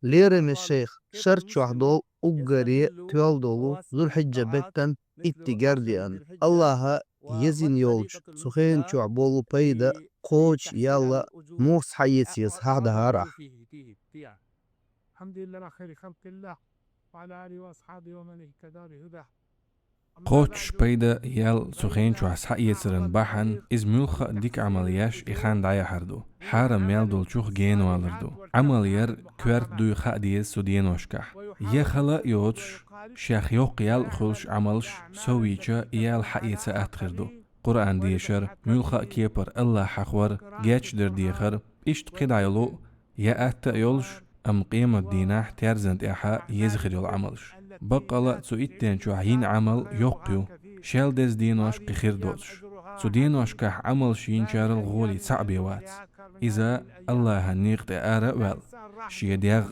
ليرم الشيخ شرط وحدو أجري تيال دولو ذو الحجة بكتن اتجارديان الله يزين يولج سخين بولو بيدا قوش يلا موس حيثيس هذا هارح. الحمد لله على خير خلق الله وعلى آله وأصحابه ومن اهتدى بهداه. أما قوتش بعد بيدا يال سخين شو فإن حسحق يسرن باحن إز ملخ ديك عملياش إخان دايا حردو حارم يال دول شوخ جين والردو عمليار كوارت دو خاق ديز سودين وشكح يخلا يوتش شيخ يوق يال خلش عملش سويچا يال حقيتسا أتخردو قرآن ديشر ملخ كيبر الله حخور جاتش در ديخر إشت قدعيلو يا أتا يولش أم قيمة ديناح تيرزند إحا يزخر يول عملش بقلا سو إتين شو عين عمل يوقيو شال دز دينوش كخير دوتش سو دينوش كح عمل شين شار الغولي صعب يوات إذا الله هنيقت آراء وال شي ديغ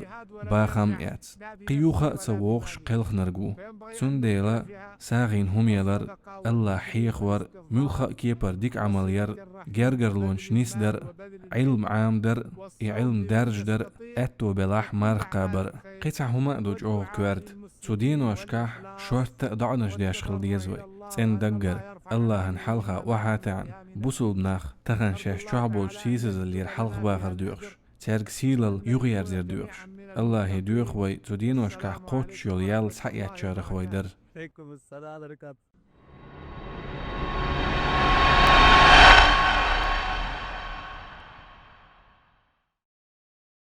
باخم يات قيوخا سووخش قلخ نرجو سن ديلا ساغين هم يلر الله حيخور ملخا كيبر ديك عمليار جرجر لونش نيس در علم عام در علم درج در اتو بلاح مرقابر قطع هما دوج اوه كوارد سودين وشكاح شورت ضعنش ديش خل ديزوي سين دقر الله هنحلخا وحاتعن بوصل بناخ تخن شاش شعبول سيسز اللي الحلخ باخر دوغش تارك سيلل يغير زير دوغش الله دوغ وي سودين وشكاح قوتش يول يال سحيات شارخ ويدر. عليكم السلام عليكم.